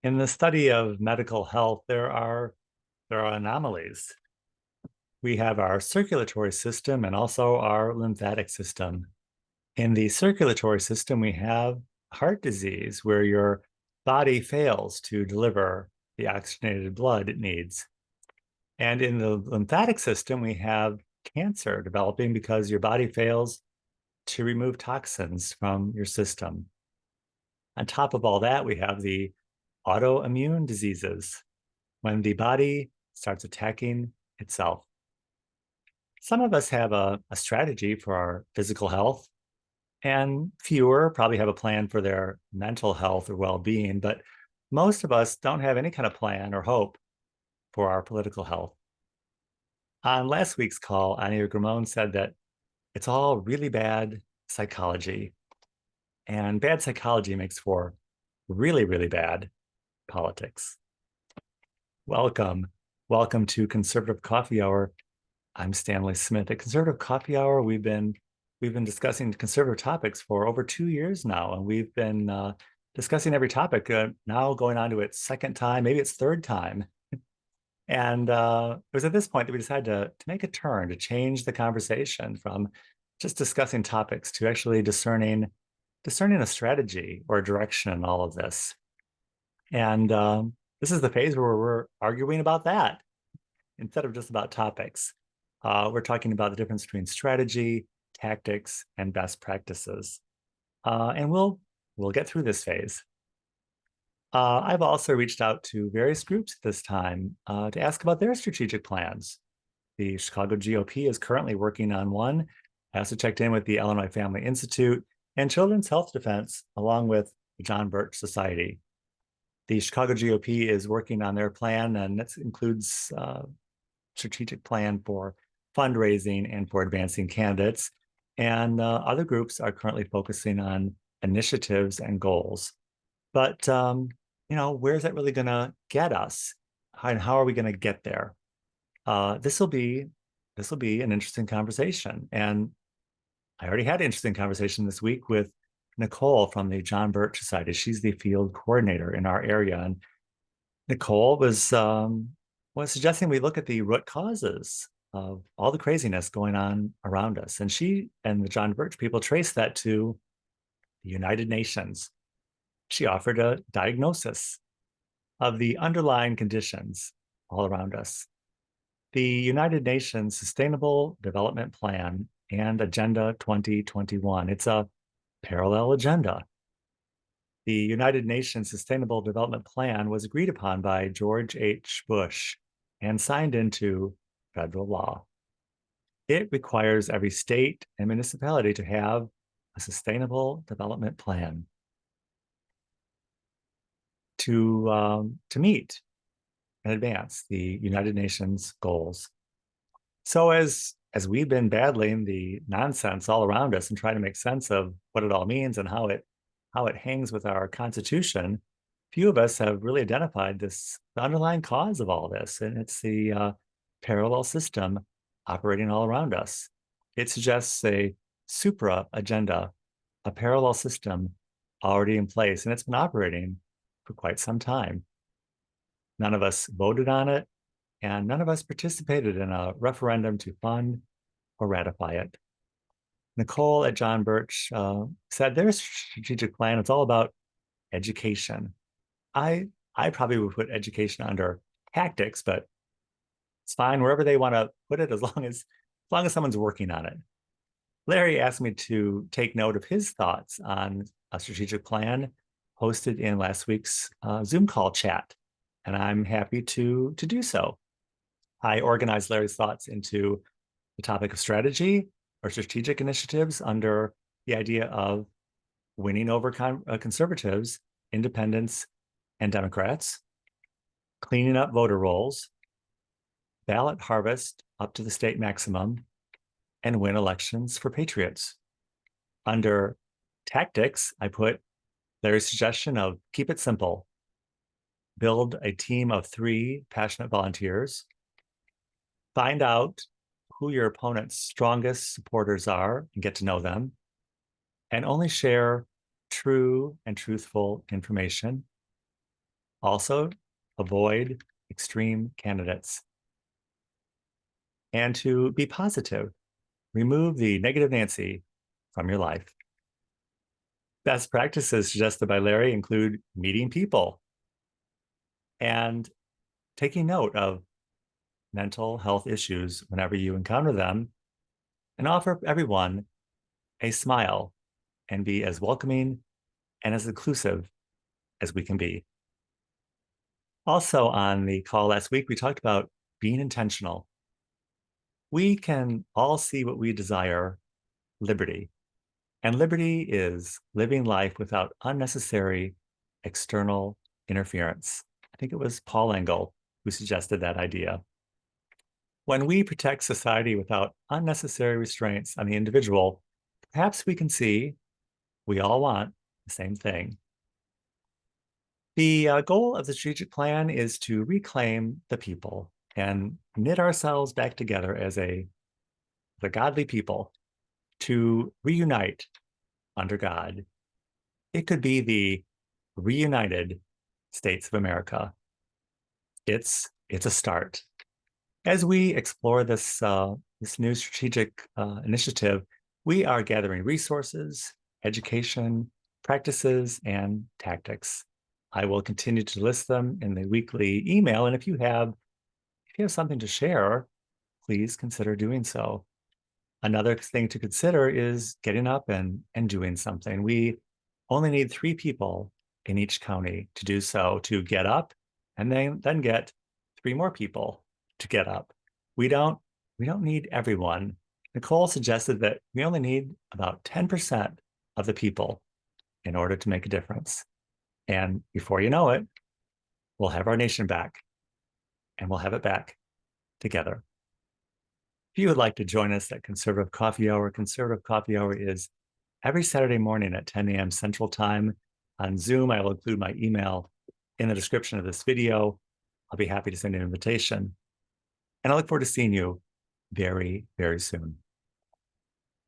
In the study of medical health, there are anomalies. We have our circulatory system and also our lymphatic system. In the circulatory system, we have heart disease, where your body fails to deliver the oxygenated blood it needs. And in the lymphatic system, we have cancer developing because your body fails to remove toxins from your system. On top of all that, we have the autoimmune diseases, when the body starts attacking itself. Some of us have a strategy for our physical health, and fewer probably have a plan for their mental health or well being, but most of us don't have any kind of plan or hope for our political health. On last week's call, Ania Gramone said that it's all really bad psychology, and bad psychology makes for really, really bad politics. Welcome. Welcome to Conservative Coffee Hour. I'm Stanley Smith. At Conservative Coffee Hour, we've been discussing conservative topics for over 2 years now, and we've been discussing every topic. Now going on to its second time, maybe its third time. And it was at this point that we decided to make a turn, to change the conversation from just discussing topics to actually discerning a strategy or a direction in all of this. And this is the phase where we're arguing about that instead of just about topics. We're talking about the difference between strategy, tactics, and best practices. And we'll get through this phase. I've also reached out to various groups at this time to ask about their strategic plans. The Chicago GOP is currently working on one. I also checked in with the Illinois Family Institute and Children's Health Defense, along with the John Birch Society. The Chicago GOP is working on their plan, and that includes strategic plan for fundraising and for advancing candidates. And other groups are currently focusing on initiatives and goals. But where's that really going to get us? And how are we going to get there? This will be an interesting conversation. And I already had an interesting conversation this week with Nicole from the John Birch Society. She's the field coordinator in our area, and Nicole was suggesting we look at the root causes of all the craziness going on around us. And she and the John Birch people traced that to the United Nations. She offered a diagnosis of the underlying conditions all around us. The United Nations Sustainable Development Plan and Agenda 2021. It's a parallel agenda. The United Nations Sustainable Development Plan was agreed upon by George H. Bush and signed into federal law. It requires every state and municipality to have a sustainable development plan to meet and advance the United Nations goals. So as we've been battling the nonsense all around us and trying to make sense of what it all means and how it hangs with our Constitution, few of us have really identified the underlying cause of all this, and it's the parallel system operating all around us. It suggests a supra agenda, a parallel system already in place, and it's been operating for quite some time. None of us voted on it, and none of us participated in a referendum to fund or ratify it. Nicole at John Birch said their strategic plan is all about education. I probably would put education under tactics, but it's fine wherever they want to put it, as long as someone's working on it. Larry asked me to take note of his thoughts on a strategic plan hosted in last week's Zoom call chat, and I'm happy to do so. I organized Larry's thoughts into the topic of strategy or strategic initiatives under the idea of winning over conservatives, independents, and Democrats, cleaning up voter rolls, ballot harvest up to the state maximum, and win elections for patriots. Under tactics, I put Larry's suggestion of keep it simple, build a team of 3 passionate volunteers, find out who your opponent's strongest supporters are and get to know them, and only share true and truthful information. Also, avoid extreme candidates. And to be positive, remove the negative Nancy from your life. Best practices suggested by Larry include meeting people and taking note of mental health issues whenever you encounter them, and offer everyone a smile and be as welcoming and as inclusive as we can be. Also, on the call last week, we talked about being intentional. We can all see what we desire: liberty. And liberty is living life without unnecessary external interference. I think it was Paul Engel who suggested that idea. When we protect society without unnecessary restraints on the individual, perhaps we can see we all want the same thing. The goal of the strategic plan is to reclaim the people and knit ourselves back together as the godly people, to reunite under God. It could be the reunited States of America. It's a start. As we explore this new strategic initiative, we are gathering resources, education, practices, and tactics. I will continue to list them in the weekly email, and if you have something to share, please consider doing so. Another thing to consider is getting up and doing something. We only need 3 people in each county to do so, to get up, and then get 3 more people to get up. We don't need everyone. Nicole suggested that we only need about 10% of the people in order to make a difference. And before you know it, we'll have our nation back, and we'll have it back together. If you would like to join us at Conservative Coffee Hour is every Saturday morning at 10 a.m. Central Time on Zoom. I will include my email in the description of this video. I'll be happy to send an invitation. And I look forward to seeing you very, very soon.